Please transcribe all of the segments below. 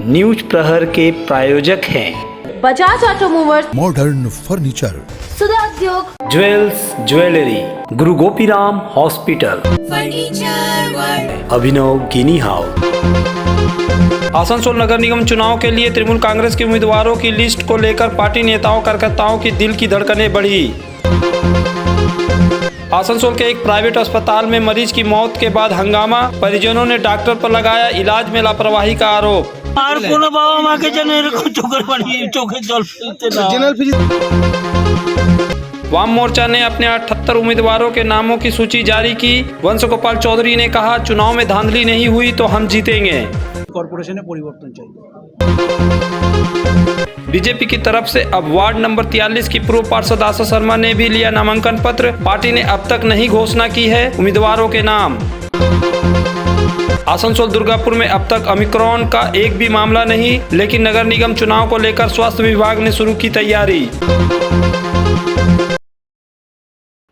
News प्रहर के प्रायोजक हैं बजाज ऑटोमोबाइल्स, मॉडर्न फर्नीचर, सुधा उद्योग, ज्वेल्स ज्वेलरी, गुरु गोपीराम हॉस्पिटल, अभिनव गिनी हाउस। आसनसोल नगर निगम चुनाव के लिए तृणमूल कांग्रेस के उम्मीदवारों की लिस्ट को लेकर पार्टी नेताओं कार्यकर्ताओं की दिल की धड़कनें बढ़ी। आसनसोल के एक प्राइवेट अस्पताल में मरीज की मौत के बाद हंगामा, परिजनों ने डॉक्टर पर लगाया इलाज में लापरवाही का आरोप। वाम मोर्चा ने अपने 78 उम्मीदवारों के नामों की सूची जारी की। वंश गोपाल चौधरी ने कहा, चुनाव में धांधली नहीं हुई तो हम जीतेंगे। कॉर्पोरेशन में परिवर्तन चाहिए। बीजेपी की तरफ से अब वार्ड नंबर 43 की पूर्व पार्षद आशा शर्मा ने भी लिया नामांकन पत्र। पार्टी ने अब तक नहीं घोषणा की है उम्मीदवारों के नाम। आसनसोल दुर्गापुर में अब तक ओमिक्रॉन का एक भी मामला नहीं, लेकिन नगर निगम चुनाव को लेकर स्वास्थ्य विभाग ने शुरू की तैयारी।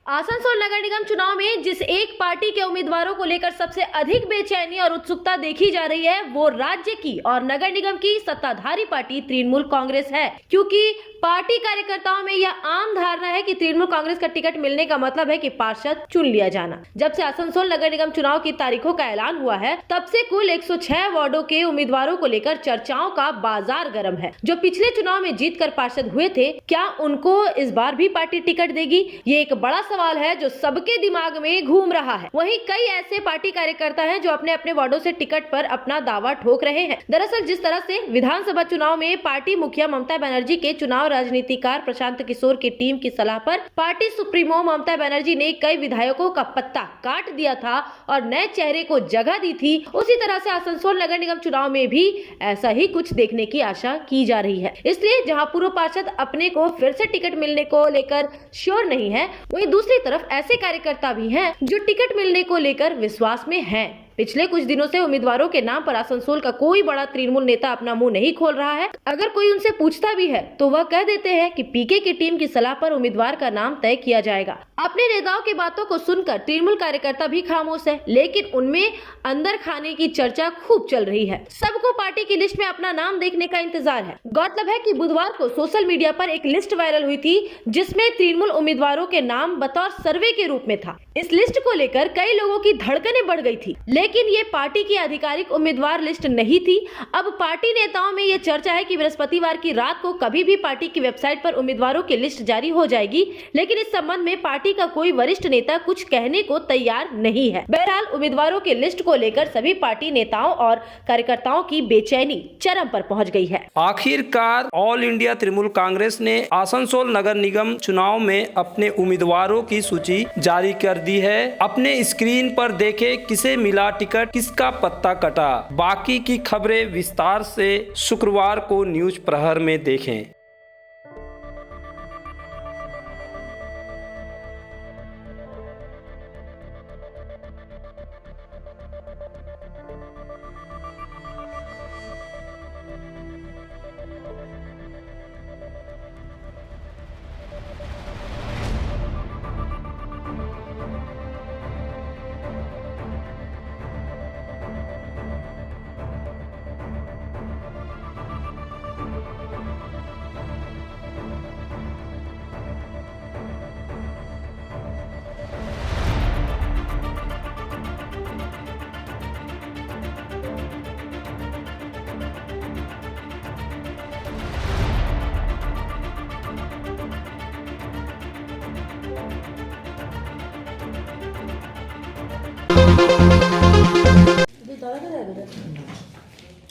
आसनसोल नगर निगम चुनाव में जिस एक पार्टी के उम्मीदवारों को लेकर सबसे अधिक बेचैनी और उत्सुकता देखी जा रही है वो राज्य की और नगर निगम की सत्ताधारी पार्टी तृणमूल कांग्रेस है, क्योंकि पार्टी कार्यकर्ताओं में यह आम धारणा है कि तृणमूल कांग्रेस का टिकट मिलने का मतलब है कि पार्षद चुन लिया जाना। जब से आसनसोल नगर निगम चुनाव की तारीखों का ऐलान हुआ है, तब से कुल 106 वार्डों के उम्मीदवारों को लेकर चर्चाओं का बाजार गर्म है। जो पिछले चुनाव में जीतकर पार्षद हुए थे, क्या उनको इस बार भी पार्टी टिकट देगी? ये एक बड़ा सवाल है जो सबके दिमाग में घूम रहा है। वहीं कई ऐसे पार्टी कार्यकर्ता हैं जो अपने अपने वार्डों से टिकट पर अपना दावा ठोक रहे हैं। दरअसल जिस तरह से विधानसभा चुनाव में पार्टी मुखिया ममता बनर्जी के चुनाव राजनीतिकार प्रशांत किशोर की टीम की सलाह पर पार्टी सुप्रीमो ममता बनर्जी ने कई विधायकों का पत्ता काट दिया था और नए चेहरे को जगह दी थी, उसी तरह से आसनसोल नगर निगम चुनाव में भी ऐसा ही कुछ देखने की आशा की जा रही है। इसलिए जहां पूर्व पार्षद अपने को फिर से टिकट मिलने को लेकर श्योर नहीं है, वहीं दूसरी तरफ ऐसे कार्यकर्ता भी हैं जो टिकट मिलने को लेकर विश्वास में हैं। पिछले कुछ दिनों से उम्मीदवारों के नाम पर आसनसोल का कोई बड़ा तृणमूल नेता अपना मुंह नहीं खोल रहा है। अगर कोई उनसे पूछता भी है तो वह कह देते हैं कि पीके की टीम की सलाह पर उम्मीदवार का नाम तय किया जाएगा। अपने नेताओं की बातों को सुनकर तृणमूल कार्यकर्ता भी खामोश है, लेकिन उनमें अंदर खाने की चर्चा खूब चल रही है। सबको पार्टी की लिस्ट में अपना नाम देखने का इंतजार है। गौरतलब है कि बुधवार को सोशल मीडिया पर एक लिस्ट वायरल हुई थी, जिसमें तृणमूल उम्मीदवारों के नाम बतौर सर्वे के रूप में था। इस लिस्ट को लेकर कई लोगों की धड़कनें बढ़ गई थी, लेकिन ये पार्टी की आधिकारिक उम्मीदवार लिस्ट नहीं थी। अब पार्टी नेताओं में ये चर्चा है कि बृहस्पतिवार की रात को कभी भी पार्टी की वेबसाइट पर उम्मीदवारों की लिस्ट जारी हो जाएगी, लेकिन इस संबंध में पार्टी का कोई वरिष्ठ नेता कुछ कहने को तैयार नहीं है। बहरहाल उम्मीदवारों की लिस्ट को लेकर सभी पार्टी नेताओं और कार्यकर्ताओं की बेचैनी चरम पर पहुंच गई है। आखिरकार ऑल इंडिया तृणमूल कांग्रेस ने आसनसोल नगर निगम चुनाव में अपने उम्मीदवारों की सूची जारी कर दी है। अपने स्क्रीन पर देखे किसे मिला टिकट, किसका पत्ता कटा। बाकी की खबरें विस्तार से शुक्रवार को न्यूज प्रहर में देखें।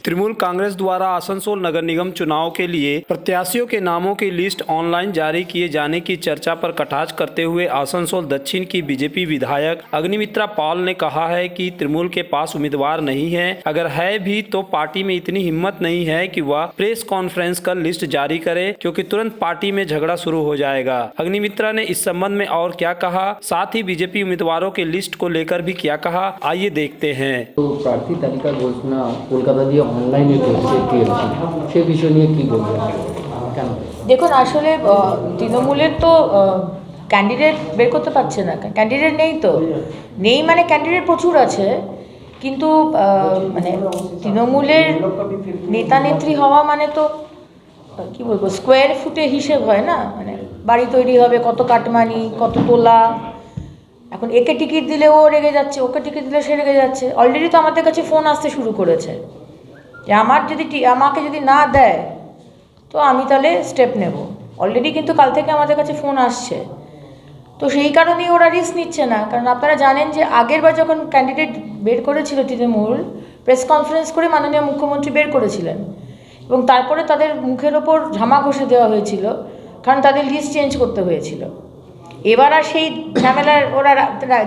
तृणमूल कांग्रेस द्वारा आसनसोल नगर निगम चुनाव के लिए प्रत्याशियों के नामों की लिस्ट ऑनलाइन जारी किए जाने की चर्चा पर कटाक्ष करते हुए आसनसोल दक्षिण की बीजेपी विधायक अग्निमित्रा पाल ने कहा है कि तृणमूल के पास उम्मीदवार नहीं है। अगर है भी तो पार्टी में इतनी हिम्मत नहीं है कि वह प्रेस कॉन्फ्रेंस कर लिस्ट जारी करे, क्योंकि तुरंत पार्टी में झगड़ा शुरू हो जाएगा। अग्निमित्रा ने इस संबंध में और क्या कहा, साथ ही बीजेपी उम्मीदवारों के लिस्ट को लेकर भी क्या कहा, आइए देखते हैं। तो प्रार्थी तालिका घोषणा कोलकाता দিয়ে অনলাইনে করছে টিএমসি, সেই বিষয় নিয়ে কি বলবেন? কেন? দেখুন, আসলে তৃণমূলের তো ক্যান্ডিডেট বের করতে পারছে না। ক্যান্ডিডেট নেই, তো নেই মানে ক্যান্ডিডেট প্রচুর আছে, কিন্তু মানে তৃণমূলের নেতা নেত্রী হওয়া মানে তো কি বলবো, স্কোয়ার ফুটে হিসেব হয় না, মানে বাড়ি তৈরি হবে, কত কাটমানি, কত তোলা। এখন একে টিকিট দিলে ও রেগে যাচ্ছে, ওকে টিকিট দিলে সে রেগে যাচ্ছে। অলরেডি তো আমাদের কাছে ফোন আসতে শুরু করেছে যে আমাকে যদি না দেয় তো আমি তাহলে স্টেপ নেব। অলরেডি কিন্তু কাল থেকে আমাদের কাছে ফোন আসছে। তো সেই কারণেই ওরা রিস্ক নিচ্ছে না। কারণ আপনারা জানেন যে আগেরবার যখন ক্যান্ডিডেট বের করেছিল তৃণমূল, প্রেস কনফারেন্স করে মাননীয় মুখ্যমন্ত্রী বের করেছিলেন এবং তারপরে তাদের মুখের ওপর ঝামা ঘষে দেওয়া হয়েছিল, কারণ তাদের লিস্ট চেঞ্জ করতে হয়েছিল। এবার আর সেই ঝামেলার ওরা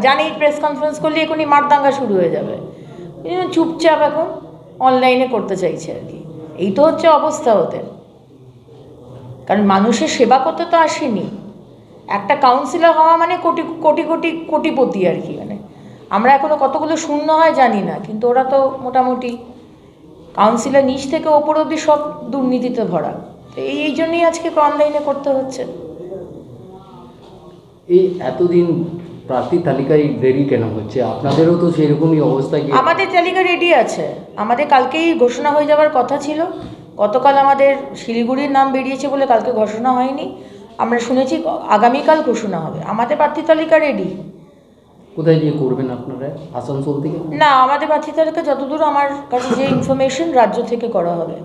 জানেই প্রেস কনফারেন্স করলে এখনই মারদাঙ্গা শুরু হয়ে যাবে। চুপচাপ এখন অনলাইনে করতে চাইছে আর কি। এই তো হচ্ছে অবস্থা ওদের। কারণ মানুষের সেবা করতে তো আসেনি, একটা কাউন্সিলর হওয়া মানে কোটি কোটি কোটি কোটিপতি আর কি। মানে আমরা এখনও কতগুলো শূন্য হয় জানি না, কিন্তু ওরা তো মোটামুটি কাউন্সিলর নিচ থেকে ওপর অবধি সব দুর্নীতিতে ভরা। তো এই জন্যই আজকে অনলাইনে করতে হচ্ছে। এই এতদিন প্রার্থী তালিকায় দেরি কেন হচ্ছে? আপনাদেরও তো সেরকমই অবস্থা। আমাদের তালিকা রেডি আছে, আমাদের কালকেই ঘোষণা হয়ে যাওয়ার কথা ছিল। গতকাল আমাদের শিলিগুড়ির নাম বেরিয়েছে বলে কালকে ঘোষণা হয়নি। আমরা শুনেছি আগামীকাল ঘোষণা হবে। আমাদের প্রার্থী তালিকা রেডি। কোথায় দিয়ে করবেন আপনারা? আসানসোল থেকে? না, আমাদের প্রার্থী তালিকা যতদূর আমার কাছে যে ইনফরমেশন, রাজ্য থেকে করা হবে।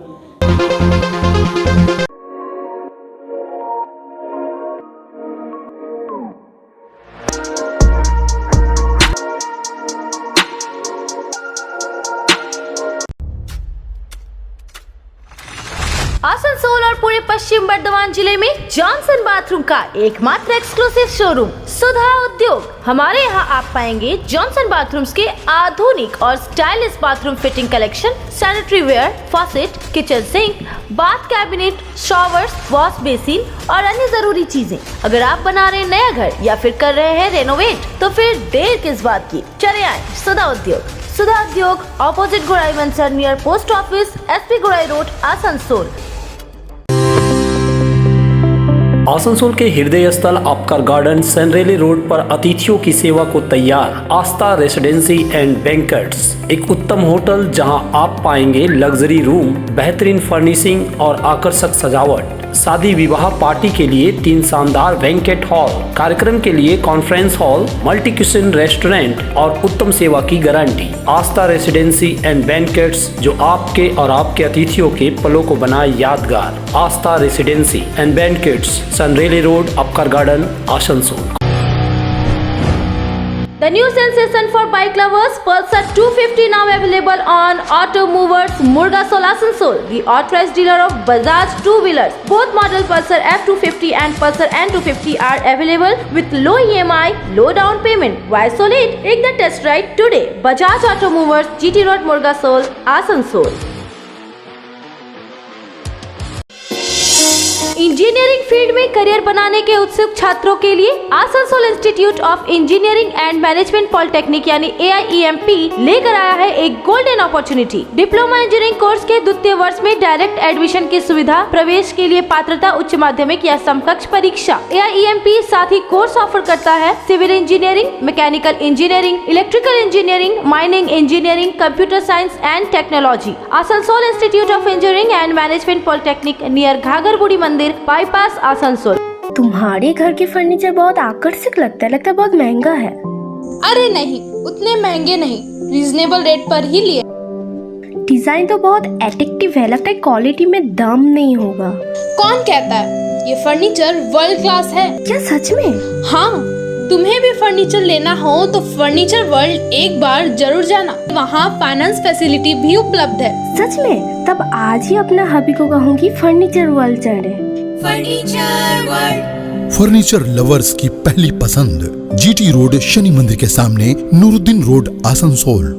आसनसोल और पूरे पश्चिम बर्धमान जिले में जॉनसन बाथरूम का एकमात्र एक्सक्लूसिव शोरूम सुधा उद्योग। हमारे यहाँ आप पाएंगे जॉनसन बाथरूम्स के आधुनिक और stylish bathroom fitting collection, sanitary ware, faucet, kitchen sink, bath cabinet, showers, wash basin और अन्य जरूरी चीजें। अगर आप बना रहे हैं नया घर या फिर कर रहे हैं रेनोवेट, तो फिर देर किस बात की, चले आए सुधा उद्योग। सुधा उद्योग ऑपोजिट गुराई मंसर नियर पोस्ट ऑफिस, एसपी गुराई रोड, आसनसोल। आसनसोल के हृदय स्थल आपकर गार्डन सनरेली रोड पर अतिथियों की सेवा को तैयार आस्था रेसिडेंसी एंड बैंक्वेट्स, एक उत्तम होटल जहां आप पाएंगे लग्जरी रूम, बेहतरीन फर्निशिंग और आकर्षक सजावट। शादी विवाह पार्टी के लिए 3 शानदार बैंकेट हॉल, कार्यक्रम के लिए conference hall, multi kitchen restaurant और उत्तम सेवा की guarantee. Aastha residency and banquets, जो आपके और आपके अतिथियों के पलों को बनाए यादगार। Aastha residency and banquets, Sanreli road, Apkar garden, Asansol. The new sensation for bike lovers, Pulsar 250 now available on Auto Movers, Murgasol, Asansol, the authorized dealer of Bajaj two-wheelers. Both model Pulsar F250 and Pulsar N250 are available with low EMI, low down payment. Why so late? Take the test ride today. Bajaj Auto Movers, GT Road, Murgasol, Asansol. Engineering field में career बनाने के उत्सुक छात्रों के लिए Asansol institute of engineering and management polytechnic यानी AIEMP लेकर आया है एक golden opportunity. Diploma engineering course के द्वितीय वर्ष में डायरेक्ट एडमिशन की सुविधा, प्रवेश के लिए पात्रता उच्च माध्यमिक या समकक्ष परीक्षा। AIEMP साथ ही कोर्स ऑफर करता है civil engineering, mechanical engineering, electrical engineering, mining engineering, computer science and technology. Asansol institute of engineering and management polytechnic near Ghagharburi Mandir, bypass, Asansol. तुम्हारे घर के फर्नीचर बहुत आकर्षक लगता है बहुत महंगा है। अरे नहीं, उतने महंगे नहीं, रीजनेबल रेट पर ही लिए। डिजाइन तो बहुत एट्रैक्टिव है, लगता है क्वालिटी में दम नहीं होगा। कौन कहता है? ये फर्नीचर वर्ल्ड क्लास है। क्या सच में? हाँ, तुम्हें भी फर्नीचर लेना हो तो फर्नीचर वर्ल्ड एक बार जरूर जाना, वहाँ फाइनेंस फैसिलिटी भी उपलब्ध है। सच में? तब आज ही अपना हबी को कहूँगी फर्नीचर वर्ल्ड चढ़े। फर्नीचर लवर्स की पहली पसंद, GT रोड, शनि मंदिर के सामने, नूरुद्दीन रोड, आसनसोल।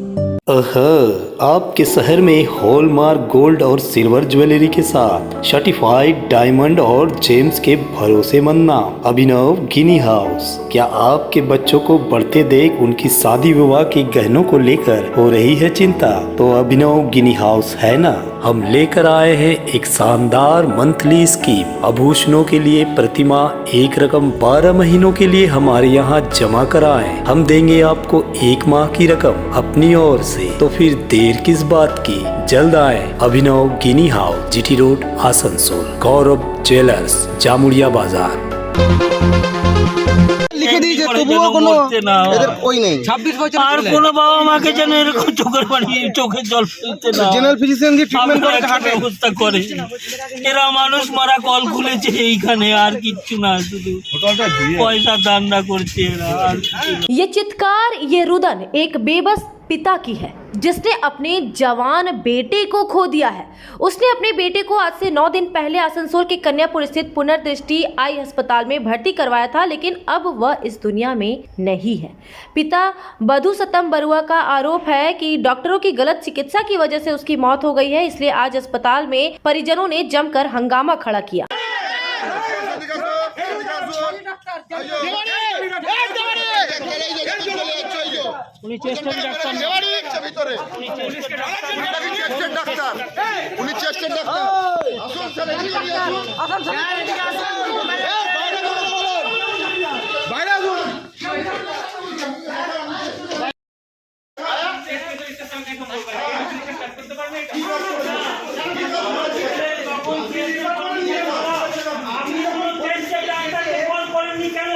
आपके शहर में हॉलमार्क गोल्ड और सिल्वर ज्वेलरी के साथ सर्टिफाइड डायमंड और जेम्स के भरोसेमंद नाम अभिनव गिनी हाउस। क्या आपके बच्चों को बढ़ते देख उनकी शादी विवाह के गहनों को लेकर हो रही है चिंता? तो अभिनव गिनी हाउस है ना। हम लेकर आए हैं एक शानदार मंथली स्कीम। आभूषणों के लिए प्रतिमा एक रकम 12 महीनों के लिए हमारे यहाँ जमा कराएं। हम देंगे आपको 1 माह की रकम अपनी ओर से। से, तो फिर देर किस बात की। जल्द आए अभिनव गिनी हाउस, जीटी रोड, आसनसोल। गौरव ज्वेलर्स, जामुड़िया बाजार। লিখে দিয়েছে তবুও কোনো এদের ওই নেই। 26 বছর আর কোনো বাবা মাকে যেন এরকম চোখের পানি চোখের জল ফেলতে না, জেনারেল ফিজিশিয়ান দিয়ে ট্রিটমেন্ট করে হাটে ব্যবস্থা করে। এরা মানুষ মারা কল খুলেছে এইখানে, আর কিচ্ছু না, শুধু পয়সা ধান্দা করছে এরা, আর কিছু না। ये चित्कार, ये रुदन एक बेबस पिता की है जिसने अपने जवान बेटे को खो दिया है। उसने अपने बेटे को आज से 9 दिन पहले आसनसोल के कन्यापुर स्थित पुनर्दृष्टि आई अस्पताल में भर्ती करवाया था, लेकिन अब वह इस दुनिया में नहीं है। पिता बधु सतम बरुआ का आरोप है कि डॉक्टरों की गलत चिकित्सा की वजह से उसकी मौत हो गई है, इसलिए आज अस्पताल में परिजनों ने जमकर हंगामा खड़ा किया। উনি চেষ্টের ডাক্তার না, ভিতরে ডাক্তার, উনি চেষ্টের ডাক্তার। আসুন স্যার, এদিকে আসুন, বাইরে আসুন।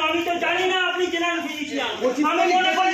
আমি তো জানি না আপনি জেনারেল ফিজিশিয়ান, আমি মনে করি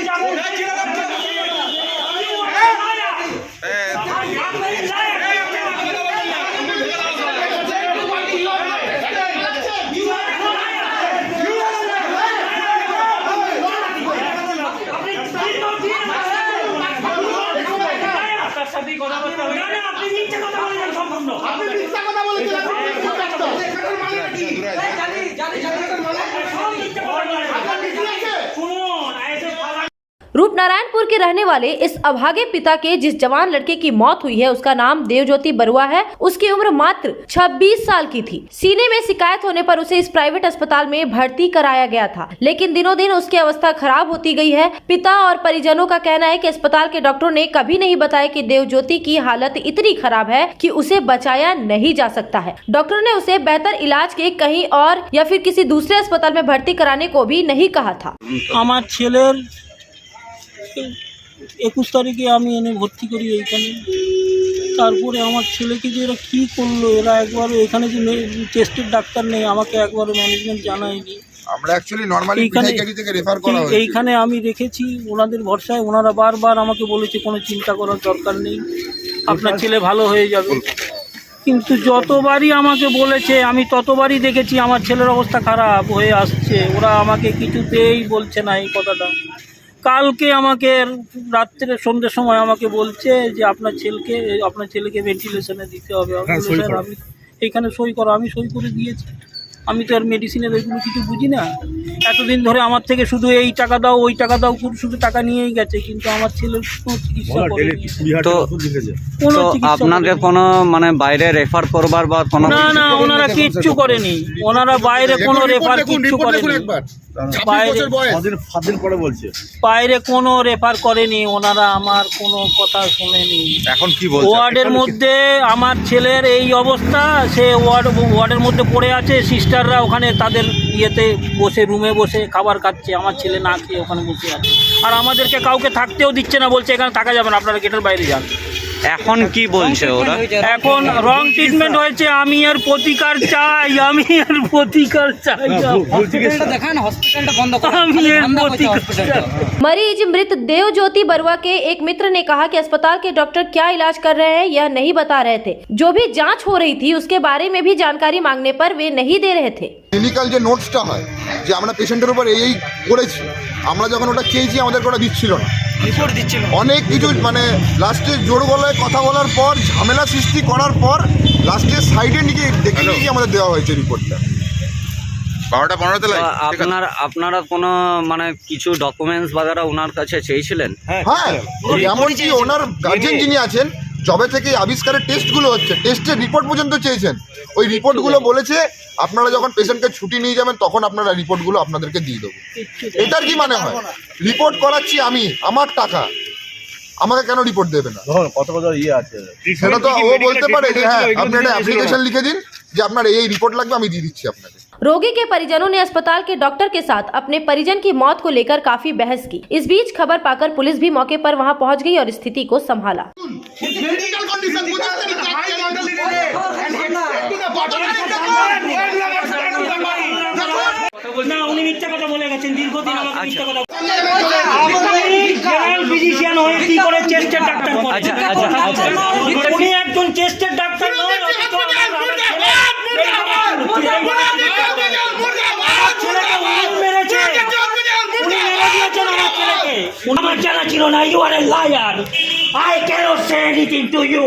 रूपनारायणपुर के रहने वाले इस अभागे पिता के जिस जवान लड़के की मौत हुई है उसका नाम देवज्योति बरुआ है। उसकी उम्र मात्र 26 साल की थी। सीने में शिकायत होने पर उसे इस प्राइवेट अस्पताल में भर्ती कराया गया था, लेकिन दिनों दिन उसकी अवस्था खराब होती गई है। पिता और परिजनों का कहना है कि अस्पताल के डॉक्टरों ने कभी नहीं बताया कि देवज्योति की हालत इतनी खराब है कि उसे बचाया नहीं जा सकता है। डॉक्टर ने उसे बेहतर इलाज के कहीं और या फिर किसी दूसरे अस्पताल में भर्ती कराने को भी नहीं कहा था। আমার ছেলের 21 তারিখে আমি এনে ভর্তি করি এইখানে। তারপরে আমার ছেলেকে যে এরা কী করলো, এরা একবারও এখানে যে টেস্টের ডাক্তার নেই, আমাকে একবারও ম্যানেজমেন্ট জানায়নি। আমরা অ্যাকচুয়ালি নরমালি পিজিআইডি থেকে রেফার করা হয়েছে। এইখানে আমি রেখেছি ওনাদের ভরসায়। ওনারা বারবার আমাকে বলেছে কোনো চিন্তা করার দরকার নেই, আপনার ছেলে ভালো হয়ে যাবে। কিন্তু যতবারই আমাকে বলেছে আমি ততবারই দেখেছি আমার ছেলের অবস্থা খারাপ হয়ে আসছে। ওরা আমাকে কিছুতেই বলছে না এই কথাটা। কালকে আমাকে রাত্রে সন্ধ্যের সময় আমাকে বলছে যে আপনার ছেলেকে ভেন্টিলেশনে দিতে হবে। স্যার আমি এইখানে সই করো, আমি সই করে দিয়েছি। আমি তো আর মেডিসিনের এগুলো কিছু বুঝি না। এতদিন ধরে আমার থেকে শুধু এই টাকা দাও ওই টাকা দাও শুধু টাকা নিয়েই গেছে, কিন্তু আমার ছেলের কোনো চিকিৎসা করেনি। তো আপনাকে কোনো মানে বাইরে রেফার করবার বা কোনো না না, ওনারা কিচ্ছু করেনি। ওনারা বাইরে কোনো রেফার কিচ্ছু করেনি। বাইরে কোনো রেফার করেনি ওনারা, আমার কোনো কথা শোনেনি। এখন কি বলছে? ওয়ার্ডের মধ্যে আমার ছেলের এই অবস্থা, সে ওয়ার্ডের মধ্যে পড়ে আছে। সিস্টাররা ওখানে তাদের ইয়েতে বসে রুমে বসে খাবার খাচ্ছে, আমার ছেলে না খেয়ে ওখানে বসে আছে। আর আমাদেরকে কাউকে থাকতেও দিচ্ছে না, বলছে এখানে থাকা যাবে না, আপনারা গেটের বাইরে যান। এখন কি বলছে ওরা? এখন রং ট্রিটমেন্ট হয়েছে, আমি এর প্রতিকার চাই, আমি এর প্রতিকার চাই। मरीज मृत देवज्योति बरुआ के एक मित्र ने कहा कि अस्पताल के डॉक्टर क्या इलाज कर रहे हैं यह नहीं बता रहे थे। जो भी जांच हो रही थी उसके बारे में भी जानकारी मांगने पर वे नहीं दे रहे थे। ক্লিনিক্যাল যে নোটসটা হয় যে আমরা পেশেন্টের উপর এই করেছি, আমরা যখন ওটা চেয়েছি আমাদের ওটা দিচ্ছিল না, রিপোর্ট দিচ্ছিল অনেক কিছু। মানে লাস্টে জোর গলায় কথা বলার পর ঝামেলা সৃষ্টি করার পর লাস্টে সাইডে নিয়ে দেখে নিয়ে আমাদের দেওয়া হয়েছে রিপোর্টটা 12টা লাগে। আপনারা কোনো মানে কিছু ডকুমেন্টস বাগেরা ওনার কাছে চেয়েছিলেন? হ্যাঁ, এমনকি ওনার গার্জেন যিনি আছেন জবে থেকে আবিষ্কারের টেস্টগুলো হচ্ছে, টেস্টের রিপোর্ট পর্যন্ত চেয়েছেন। ওই রিপোর্টগুলো বলেছে আপনারা যখন পেশেন্টকে ছুটি নিয়ে যাবেন তখন আপনারা রিপোর্টগুলো আপনাদেরকে দিয়ে দেবো। এটার কি মানে হয়? রিপোর্ট করাচ্ছি আমি, আমার টাকা, আমাকে কেন রিপোর্ট দেবে না? কত কত ইয়ে আছে সেটা তো ও বলতে পারে যে হ্যাঁ আপনি একটা অ্যাপ্লিকেশন লিখে দিন যে আপনার এই রিপোর্ট লাগবে, আমি দিয়ে দিচ্ছি আপনাকে। रोगी के परिजनों ने अस्पताल के डॉक्टर के साथ अपने परिजन की मौत को लेकर काफी बहस की। इस बीच खबर पाकर पुलिस भी मौके पर वहां पहुंच गई और स्थिति को संभाला। না উনি মিথ্যা কথা বলে গেছেন, দীর্ঘদিন আমাকে মিথ্যা কথা জেনারেল ফিজিশিয়ান হয়ে কি করে চেস্টের ডাক্তার করে? উনি একজন চেস্টের ডাক্তার নয়, অথচ আমার জানা ছিল না। You are a liar, I cannot say anything to you,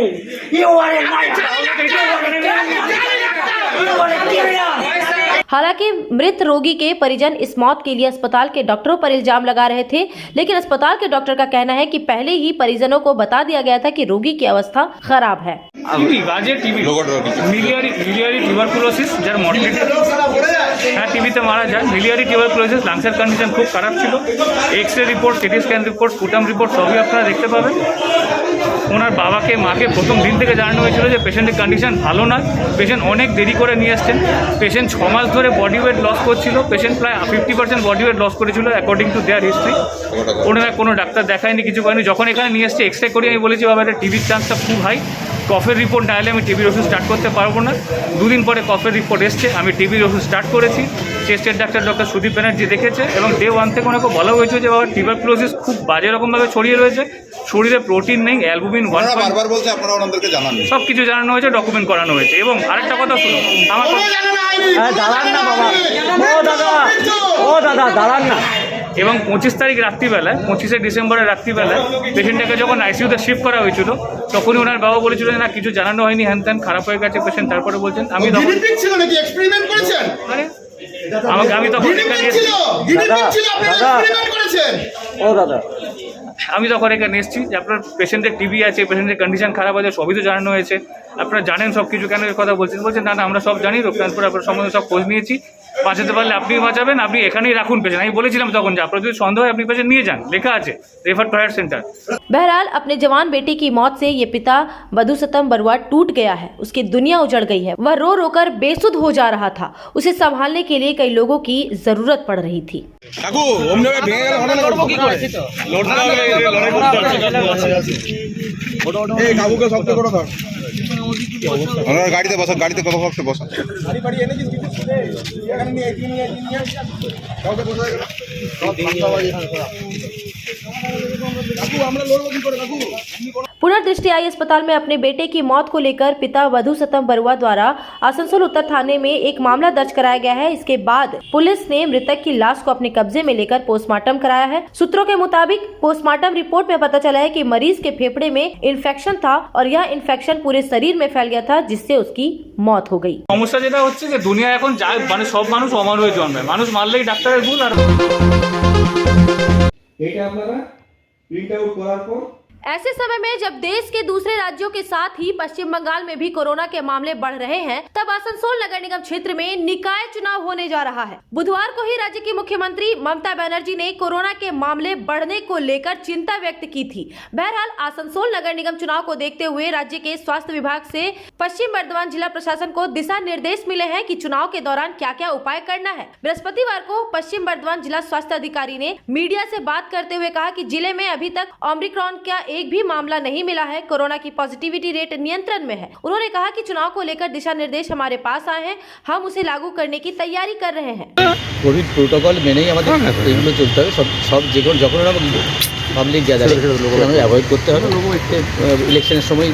you are a liar, you are a killer. हालांकि मृत रोगी के परिजन इस मौत के लिए अस्पताल के डॉक्टरों पर इल्जाम लगा रहे थे, लेकिन अस्पताल के डॉक्टर का कहना है कि पहले ही परिजनों को बता दिया गया था कि रोगी की अवस्था खराब है। মিলিয়ারি টিউবারকুলোসিস যার মর্টিলিটি, হ্যাঁ টিভিতে মারা যায়। মিলিয়ারি টিউবারকুলোসিস, লাংসের কন্ডিশন খুব খারাপ ছিল। X ray report, CT scan report, sputum report সবই আপনারা দেখতে পাবেন। ওনার বাবাকে মাকে প্রথম দিন থেকে জানানো হয়েছিল যে পেশেন্টের কন্ডিশন ভালো নয়। পেশেন্ট অনেক দেরি করে নিয়ে আসছেন। পেশেন্ট 6 মাস ধরে বডি ওয়েট লস করছিল। পেশেন্ট প্রায় 50% বডি ওয়েট লস করেছিল অ্যাকর্ডিং টু দেয়ার হিস্ট্রি। ওনারা কোনো ডাক্তার দেখায়নি, কিছু করেনি। যখন এখানে নিয়ে এসছে এক্স-রে করি, আমি বলেছি বাবা এটা টিভির চান্সটা খুব হাই, কফের রিপোর্ট না এলে আমি টিবির ওষুধ স্টার্ট করতে পারবো না। 2 দিন পরে কফের রিপোর্ট এসছে, আমি টিবির ওষুধ স্টার্ট করেছি। চেস্টের ডাক্তার ডক্টর সুদীপ ব্যানার্জি দেখেছে এবং ডে 1 থেকে ওনাকে বলা হয়েছে যে বাবা টিউবারকুলোসিস খুব বাজে রকমভাবে ছড়িয়ে রয়েছে, শরীরে প্রোটিন নেই, অ্যালবুমিন 1 বারবার বলতে আপনারা ওনাদেরকে জানান, সব কিছু জানানো হয়েছে, ডকুমেন্ট করানো হয়েছে। এবং আরেকটা কথা শুনুন, আমার দাঁড়ান না বাবা, ও দাদা দাঁড়ান না। এবং 25 তারিখ রাত্রিবেলায়, 25শে ডিসেম্বরের রাত্রিবেলায় পেশেন্টটাকে যখন আইসিইউতে শিফট করা হয়েছিল, তখনই ওনার বাবা বলেছিল না কিছু জানানো হয়নি, হ্যান ত্যান, খারাপ হয়ে গেছে পেশেন্ট। তারপরে বলছেন আমি তখন আমি তখন আমি তখন এখানে এসেছি যে আপনার পেশেন্টের টিবি আছে, পেশেন্টের কন্ডিশন খারাপ আছে, সবই তো জানানো হয়েছে, আপনারা জানেন সব কিছু, কেন এই কথা বলছেন? বলছেন না না আমরা সব জানি, রোগ ট্রান্সফার আপনার সম্বন্ধে সব খোঁজ নিয়েছি, বাঁচাতে পারলে আপনি বাঁচাবেন, আপনি এখানেই রাখুন পেশেন্ট। আমি বলেছিলাম তখন যে আপনার যদি সন্দেহ হয় আপনি পেশেন্ট নিয়ে যান, লেখা আছে রেফার টু হায়ার सेंटर। बहरहाल अपने जवान बेटे की मौत से ये पिता मधुसतम बरुआ टूट गया है, उसकी दुनिया उजड़ गई है। वह रो रो कर बेसुध हो जा रहा था। उसे संभालने के लिए कई लोगों की जरूरत पड़ रही थी। গাড়িতে বসা, গাড়িতে কথা বলতে বসা। पुनर्दृष्टि आई अस्पताल में अपने बेटे की मौत को लेकर पिता मधुसतम बरुआ द्वारा आसनसोल उत्तर थाने में एक मामला दर्ज कराया गया है। इसके बाद पुलिस ने मृतक की लाश को अपने कब्जे में लेकर पोस्टमार्टम कराया है। सूत्रों के मुताबिक पोस्टमार्टम रिपोर्ट में पता चला है कि मरीज के फेफड़े में इन्फेक्शन था और यह इन्फेक्शन पूरे शरीर में फैल गया था, जिससे उसकी मौत हो गई। সমস্যা যেটা হচ্ছে যে দুনিয়া এখন যায় মানে সব মানুষ অমর হয়ে জন্মায়, মানুষ মারলেই ডাক্তারের ভুল। আর এটা আপনারা প্রিন্ট আউট করার পর ऐसे समय में जब देश के दूसरे राज्यों के साथ ही पश्चिम बंगाल में भी कोरोना के मामले बढ़ रहे हैं, तब आसनसोल नगर निगम क्षेत्र में निकाय चुनाव होने जा रहा है। बुधवार को ही राज्य की मुख्यमंत्री ममता बनर्जी ने कोरोना के मामले बढ़ने को लेकर चिंता व्यक्त की थी। बहरहाल आसनसोल नगर निगम चुनाव को देखते हुए राज्य के स्वास्थ्य विभाग से पश्चिम बर्धमान जिला प्रशासन को दिशा निर्देश मिले हैं कि चुनाव के दौरान क्या क्या उपाय करना है। बृहस्पतिवार को पश्चिम बर्धमान जिला स्वास्थ्य अधिकारी ने मीडिया से बात करते हुए कहा कि जिले में अभी तक ओमिक्रॉन का एक भी मामला नहीं मिला है। कोरोना की पॉजिटिविटी रेट नियंत्रण में है। उन्होंने कहा कि चुनाव को लेकर दिशा निर्देश हमारे पास आए हैं, हम उसे लागू करने की तैयारी कर रहे हैं। কোভিড প্রোটোকল মেনেই আমাদের এগুলো চলতে হবে। সব যখন পাবলিক গ্যাদারিং আমাদের অ্যাভয়েড করতে হবে। ইলেকশনের সময়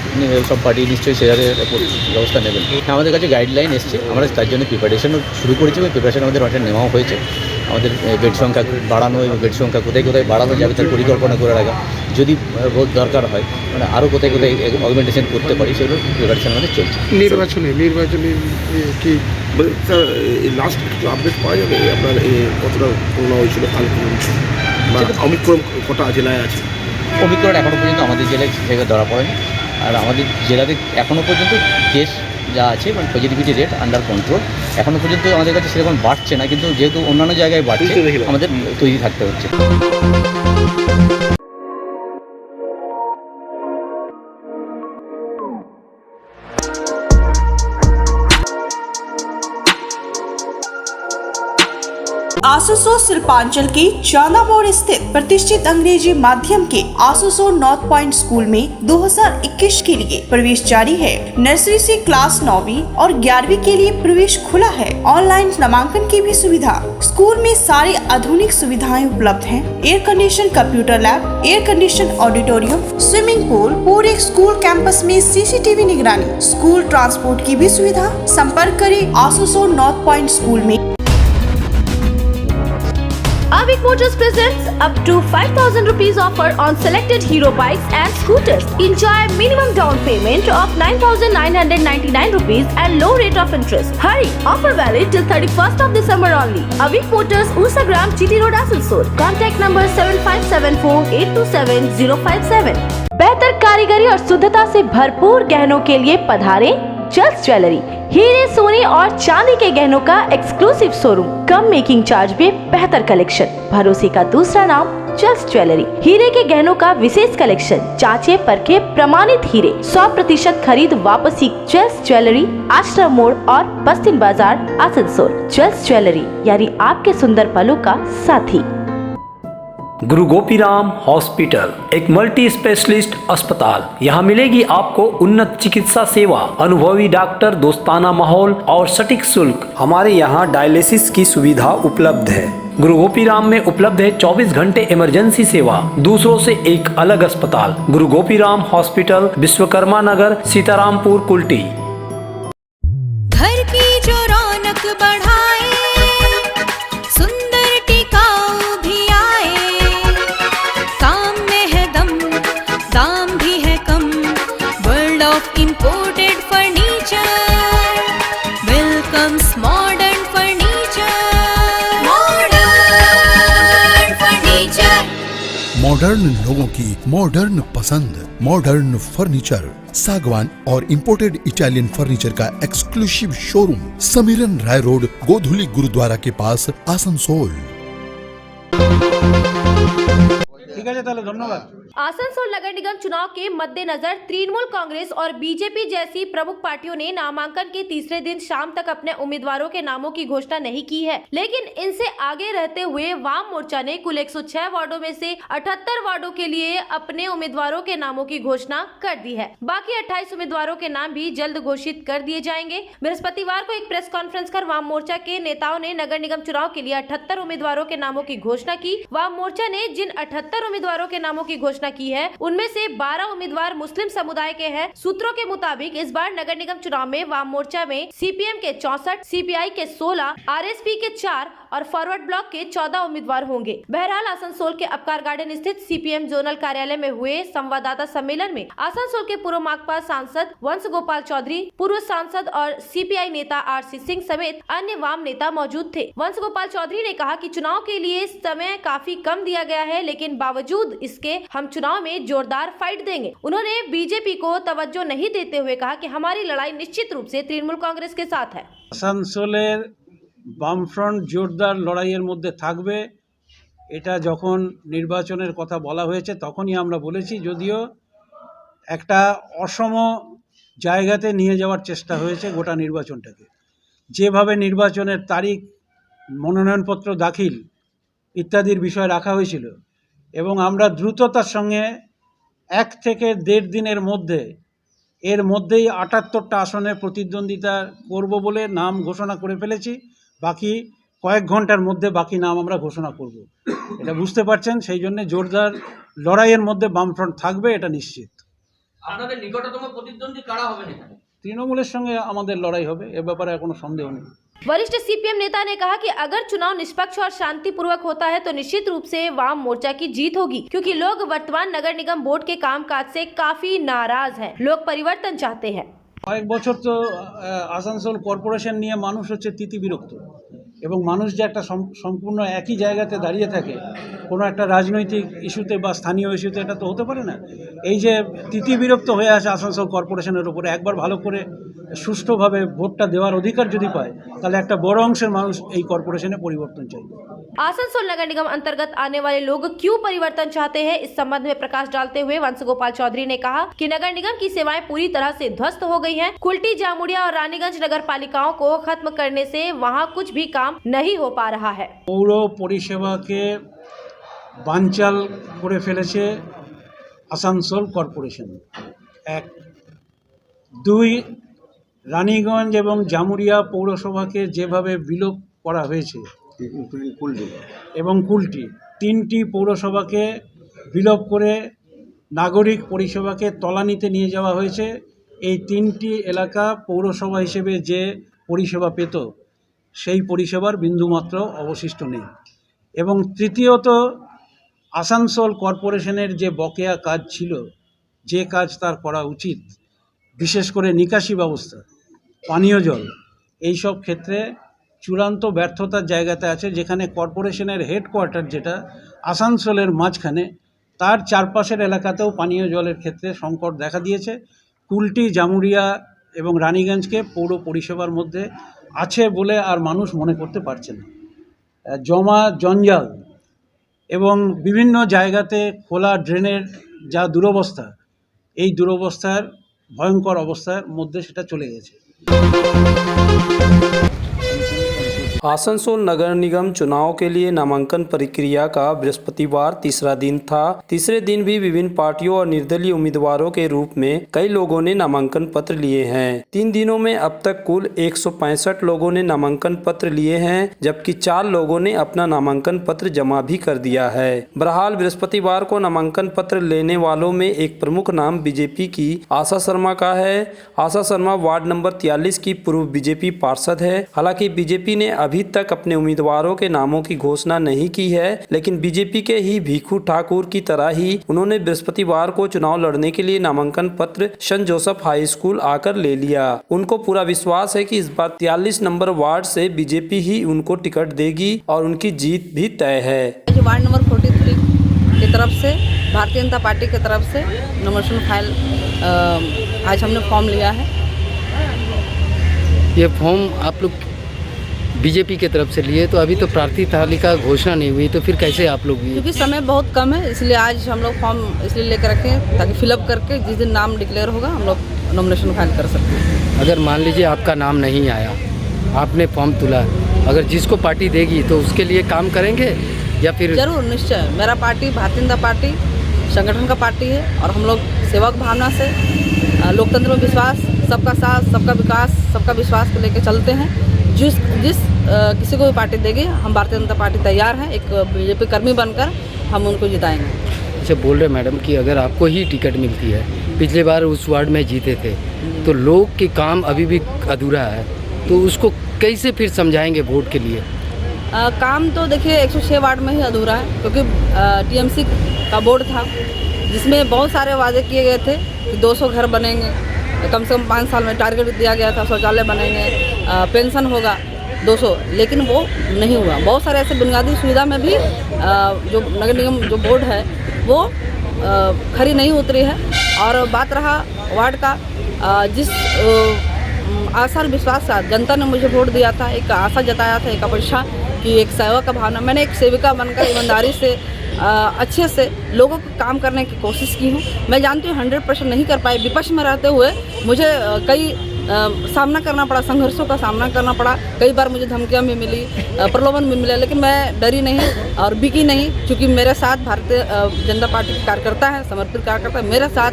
সব পার্টি নিশ্চয়ই সেভাবে ব্যবস্থা নেবেন। আমাদের কাছে গাইডলাইন এসছে, আমরা তার জন্য প্রিপারেশনও শুরু করেছি এবং প্রিপারেশন আমাদের অনেকটা নেওয়াও হয়েছে। আমাদের বেড সংখ্যা বাড়ানো এবং বেড সংখ্যা কোথায় কোথায় বাড়ানো যাবে তার পরিকল্পনা করে রাখা, যদি দরকার হয় মানে আরও কোথায় কোথায় অগমেন্টেশন করতে পারি সেগুলো প্রিপারেশন আমাদের চলছে। নির্বাচনী কি স্যার লাস্ট একটু আপডেট পাওয়া যাবে আপনার কতটা করোনা হয়েছিল কালকে বা অমিক্রম কটা জেলায় আছে? অমিক্রণ এখনও পর্যন্ত আমাদের জেলায় সেভাবে ধরা পড়েনি। আর আমাদের জেলাতে এখনও পর্যন্ত কেস যা আছে মানে পজিটিভিটি রেট আন্ডার কন্ট্রোল। এখনও পর্যন্ত আমাদের কাছে সেরকম বাড়ছে না, কিন্তু যেহেতু অন্যান্য জায়গায় বাড়ছে আমাদের তৈরি থাকতে হচ্ছে। आसुसो शिल्पांचल के चांदा मोड़ स्थित प्रतिष्ठित अंग्रेजी माध्यम के आसुसो नॉर्थ पॉइंट स्कूल में 2021 के लिए प्रवेश जारी है। नर्सरी से क्लास 9वीं और 11वीं के लिए प्रवेश खुला है। ऑनलाइन नामांकन की भी सुविधा। स्कूल में सारी आधुनिक सुविधाएं उपलब्ध हैं। Air condition computer lab, air condition auditorium, swimming pool, पूरे स्कूल कैंपस में CCTV निगरानी, स्कूल ट्रांसपोर्ट की भी सुविधा। संपर्क करें आसुसो नॉर्थ पॉइंट स्कूल में। Avik Motors presents up to 5,000 rupees offer on selected Hero bikes and scooters. Enjoy minimum down payment of 9,999 rupees and low rate of interest. Hurry! Offer valid till 31st of December only. Avik Motors, Usagram, GT Road, Asansol. Contact number 7574827057. बेहतर कारीगरी और शुद्धता से भरपूर गहनों के लिए पधारें जल्स jewellery. हीरे, सोने और चांदी के गहनों का एक्सक्लूसिव शोरूम, कम मेकिंग चार्ज में बेहतर कलेक्शन। भरोसे का दूसरा नाम जल्स ज्वेलरी। हीरे के गहनों का विशेष कलेक्शन, जांचे परखे प्रमाणित हीरे, 100% खरीद वापसी। जल्स ज्वेलरी, आश्रम मोड़ और बस्तिन बाजार, आसनसोल। जल्स ज्वेलरी यानी आपके सुंदर पलों का साथी। गुरु गोपीराम हॉस्पिटल एक मल्टी स्पेशलिस्ट अस्पताल। यहाँ मिलेगी आपको उन्नत चिकित्सा सेवा, अनुभवी डॉक्टर, दोस्ताना माहौल और सटीक शुल्क। हमारे यहाँ डायलिसिस की सुविधा उपलब्ध है। गुरु गोपीराम में उपलब्ध है 24 घंटे इमरजेंसी सेवा, दूसरों से एक अलग अस्पताल। गुरु गोपीराम हॉस्पिटल, विश्वकर्मा नगर, सीतारामपुर, कुल्टी। घर की जो रौनक बढ़ाए, सुंदर टिकाऊ भी आए, काम में है दम, दाम भी है कम। World of imported furniture welcomes modern furniture. Modern furniture, modern लोगों की मॉडर्न पसंद। मॉडर्न फर्नीचर, सागवान और इंपोर्टेड इटालियन फर्नीचर का exclusive showroom, Samiran Rai road, Godhuli Gurudwara के पास, आसनसोल। ঠিক আছে তাহলে ধন্যবাদ। आसनसोल नगर निगम चुनाव के मद्देनजर तृणमूल कांग्रेस और बीजेपी जैसी प्रमुख पार्टियों ने नामांकन के तीसरे दिन शाम तक अपने उम्मीदवारों के नामों की घोषणा नहीं की है, लेकिन इनसे आगे रहते हुए वाम मोर्चा ने कुल 106 वार्डों में से 78 वार्डों के लिए अपने उम्मीदवारों के नामों की घोषणा कर दी है। बाकी 28 उम्मीदवारों के नाम भी जल्द घोषित कर दिए जाएंगे। बृहस्पतिवार को एक प्रेस कॉन्फ्रेंस कर वाम मोर्चा के नेताओं ने नगर निगम चुनाव के लिए 78 उम्मीदवारों के नामों की घोषणा की। वाम मोर्चा ने जिन 78 उम्मीदवारों के नामों की घोषणा की है, उनमें से 12 उम्मीदवार मुस्लिम समुदाय के हैं। सूत्रों के मुताबिक इस बार नगर निगम चुनाव में वाम मोर्चा में CPM के 64, CPI के 16, RSP के 4 और फॉरवर्ड ब्लॉक के 14 उम्मीदवार होंगे। बहरहाल आसनसोल के अपकार गार्डन स्थित CPM जोनल कार्यालय में हुए संवाददाता सम्मेलन में आसनसोल के पूर्व माकपा सांसद वंश गोपाल चौधरी, पूर्व सांसद और CPI नेता RC सिंह समेत अन्य वाम नेता मौजूद थे। वंश गोपाल चौधरी ने कहा कि चुनाव के लिए समय काफी कम दिया गया है, लेकिन बावजूद इसके हम चुनाव में जोरदार फाइट देंगे। उन्होंने बीजेपी को तवज्जो नहीं देते हुए कहा कि हमारी लड़ाई निश्चित रूप से तृणमूल कांग्रेस के साथ है। আসানসোলের বামফ্রন্ট জোরদার লড়াইয়ের মধ্যে থাকবে, এটা যখন নির্বাচনের কথা বলা হয়েছে তখনই আমরা বলেছি, যদিও একটা অসম জায়গাতে নিয়ে যাওয়ার চেষ্টা হয়েছে গোটা নির্বাচনটাকে। যেভাবে নির্বাচনের তারিখ, মনোনয়নপত্র দাখিল ইত্যাদির বিষয় রাখা হয়েছিল এবং আমরা দ্রুততার সঙ্গে 1 থেকে 1.5 দিনের মধ্যে এর মধ্যেই 78টা আসনে প্রতিদ্বন্দ্বিতা করব বলে নাম ঘোষণা করে ফেলেছি। বাকি কয়েক ঘন্টার মধ্যে বাকি নাম আমরা ঘোষণা করব। এটা বুঝতে পারছেন, সেই জন্য জোরদার লড়াইয়ের মধ্যে বামফ্রন্ট থাকবে, এটা নিশ্চিত। আপনাদের নিকটতম প্রতিদ্বন্দ্বী কারা হবেন এখানে? তৃণমূলের সঙ্গে আমাদের লড়াই হবে, এ ব্যাপারে কোনো সন্দেহ নেই। वरिष्ठ CPM नेता ने कहा कि अगर चुनाव निष्पक्ष और शांतिपूर्वक होता है तो निश्चित रूप से वाम मोर्चा की जीत होगी, क्योंकि लोग वर्तमान नगर निगम बोर्ड के कामकाज से काफी नाराज हैं। लोग परिवर्तन चाहते हैं। কয়েক বছর তো আসানসোল কর্পোরেশন নিয়ে মানুষ হচ্ছে তিতিবিরক্ত, এবং মানুষ যে একটা সম্পূর্ণ একই জায়গাতে দাঁড়িয়ে থাকে কোনো একটা রাজনৈতিক ইস্যুতে বা স্থানীয় ইস্যুতে, এটা তো হতে পারে না। এই যে তিতিবিরক্ত হয়ে আছে আসানসোল কর্পোরেশনের উপরে, একবার ভালো করে সুষ্ঠুভাবে ভোটটা দেওয়ার অধিকার যদি পায়, তাহলে একটা বড় অংশের মানুষ এই কর্পোরেশনে পরিবর্তন চাইবে। आसनसोल नगर निगम अंतर्गत आने वाले लोग क्यों परिवर्तन चाहते हैं, इस संबंध में प्रकाश डालते हुए वंश गोपाल चौधरी ने कहा कि नगर निगम की सेवाएं पूरी तरह से ध्वस्त हो गई हैं। कुल्टी, जामुड़िया और रानीगंज नगर पालिकाओं को खत्म करने से वहां कुछ भी काम नहीं हो पा रहा है। পৌর পরিষেবাকে বানচাল করে ফেলেছে আসানসোল কর্পোরেশন। এক, দুই, রানীগঞ্জ এবং জামুরিয়া পৌরসভাকে যেভাবে বিলোপ করা হয়েছে এবং কুলটি, তিনটি পৌরসভাকে বিলোপ করে নাগরিক পরিষেবাকে তলানিতে নিয়ে যাওয়া হয়েছে। এই তিনটি এলাকা পৌরসভা হিসেবে যে পরিষেবা পেত সেই পরিষেবার বিন্দুমাত্র অবশিষ্ট নেই। এবং তৃতীয়ত, আসানসোল কর্পোরেশনের যে বকেয়া কাজ ছিল, যে কাজ তার করা উচিত, বিশেষ করে নিকাশি ব্যবস্থা, পানীয় জল, এই সব ক্ষেত্রে চূড়ান্ত ব্যর্থতার জায়গাতে আছে। যেখানে কর্পোরেশনের হেডকোয়ার্টার যেটা আসানসোলের মাঝখানে, তার চারপাশের এলাকাতেও পানীয় জলের ক্ষেত্রে সংকট দেখা দিয়েছে। কুলটি, জামুরিয়া এবং রানীগঞ্জকে পৌর পরিষেবার মধ্যে আছে বলে আর মানুষ মনে করতে পারছে না। জমা জঞ্জাল এবং বিভিন্ন জায়গাতে খোলা ড্রেনের যা দুরবস্থা, এই দুরবস্থার ভয়ঙ্কর অবস্থার মধ্যে সেটা চলে গেছে। आसनसोल नगर निगम चुनाव के लिए नामांकन प्रक्रिया का बृहस्पतिवार तीसरा दिन था। तीसरे दिन भी विभिन्न पार्टियों और निर्दलीय उम्मीदवारों के रूप में कई लोगों ने नामांकन पत्र लिए हैं। 3 दिनों में अब तक कुल 165 लोगों ने नामांकन पत्र लिए हैं, जबकि 4 लोगों ने अपना नामांकन पत्र जमा भी कर दिया है। बहरहाल बृहस्पतिवार को नामांकन पत्र लेने वालों में एक प्रमुख नाम बीजेपी की आशा शर्मा का है। आशा शर्मा वार्ड नंबर 43 की पूर्व बीजेपी पार्षद है। हालांकि बीजेपी ने अभी तक अपने उम्मीदवारों के नामों की घोषणा नहीं की है, लेकिन बीजेपी के ही भीखू ठाकुर की तरह ही उन्होंने बृहस्पतिवार को चुनाव लड़ने के लिए नामांकन पत्र सेंट जोसेफ हाई स्कूल आकर ले लिया। उनको पूरा विश्वास है कि इस बार 43 नंबर वार्ड से बीजेपी ही उनको टिकट देगी और उनकी जीत भी तय है। वार्ड नंबर 43 की तरफ से भारतीय जनता पार्टी की तरफ से नॉमिनेशन फाइल आज हमने फॉर्म लिया है। ये फॉर्म आप लोग बीजेपी की तरफ से लिए, तो अभी तो प्रार्थी तालिका घोषणा नहीं हुई, तो फिर कैसे आप लोग? क्योंकि समय बहुत कम है, इसलिए आज हम लोग फॉर्म इसलिए लेकर रखे हैं ताकि फिलअप करके जिस दिन नाम डिक्लेयर होगा हम लोग नॉमिनेशन फाइल कर सकते हैं। अगर मान लीजिए आपका नाम नहीं आया, आपने फॉर्म तुला, अगर जिसको पार्टी देगी तो उसके लिए काम करेंगे या फिर? जरूर, निश्चय। मेरा पार्टी भारतीय जनता पार्टी संगठन का पार्टी है और हम लोग सेवक भावना से, लोकतंत्र में विश्वास, सबका साथ, सबका विकास, सबका विश्वास को लेकर चलते हैं। जिस किसी को भी पार्टी देगी, हम भारतीय जनता पार्टी तैयार हैं, एक बीजेपी कर्मी बनकर हम उनको जिताएंगे। अच्छा, बोल रहे मैडम कि अगर आपको ही टिकट मिलती है, पिछले बार उस वार्ड में जीते थे, तो लोग के काम अभी भी अधूरा है, तो उसको कैसे फिर समझाएंगे वोट के लिए? काम तो देखिए 106 वार्ड में ही अधूरा है, क्योंकि टीएमसी का बोर्ड था जिसमें बहुत सारे वादे किए गए थे कि 200 घर बनेंगे, कम से कम 5 साल में टारगेट दिया गया था, शौचालय बनेंगे, पेंशन होगा 200, लेकिन वो नहीं हुआ। बहुत सारे ऐसे बुनियादी सुविधा में भी जो नगर निगम जो बोर्ड है वो खरी नहीं उतरी है। और बात रहा वार्ड का, जिस आशा और विश्वास से जनता ने मुझे वोट दिया था, एक आशा जताया था, एक अपेक्षा कि एक सेवा का भावना, मैंने एक सेविका बनकर ईमानदारी से अच्छे से लोगों को काम करने की कोशिश की हूँ। मैं जानती हूँ 100% नहीं कर पाई, विपक्ष में रहते हुए मुझे कई सामना करना पड़ा, संघर्षों का सामना करना पड़ा, कई बार मुझे धमकियाँ भी मिली, प्रलोभन भी मिले, लेकिन मैं डरी नहीं और बिकी नहीं, क्योंकि मेरे साथ भारतीय जनता पार्टी के कार्यकर्ता है, समर्पित कार्यकर्ता, मेरे साथ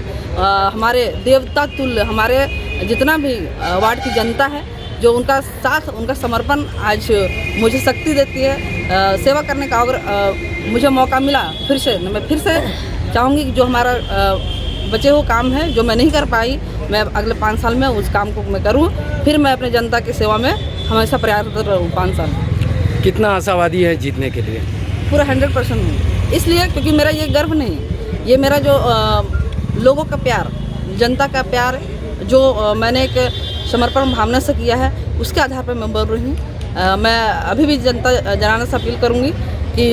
हमारे देवता तुल्य हमारे जितना भी वार्ड की जनता है, जो उनका साथ, उनका समर्पण आज मुझे शक्ति देती है सेवा करने का। अगर मुझे मौका मिला फिर से, मैं फिर से चाहूँगी कि जो हमारा बचे हुए काम है, जो मैं नहीं कर पाई, मैं अगले 5 साल में उस काम को मैं करूँ, फिर मैं अपने जनता की सेवा में हमेशा प्रयासरत रहूँ 5 साल। कितना आशावादी है जीतने के लिए? पूरा 100% हूँ, इसलिए क्योंकि मेरा ये गर्व नहीं, ये मेरा जो लोगों का प्यार, जनता का प्यार, जो मैंने एक समर्पण भावना से किया है, उसके आधार पर मैं बोल रही हूँ। मैं अभी भी जनाने से अपील करूँगी कि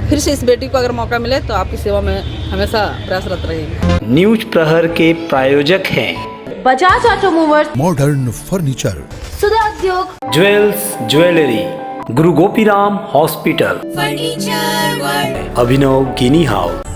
फिर से इस बेटी को अगर मौका मिले तो आपकी सेवा में हमेशा प्रयासरत रहेगी। न्यूज प्रहर के प्रायोजक हैं बजाज ऑटोमोबाइल्स, मॉडर्न फर्नीचर, सुधा उद्योग, ज्वेल्स ज्वेलरी, गुरु गोपीराम हॉस्पिटल, फर्नीचर वर्ल्ड, अभिनव गिनी हाउस।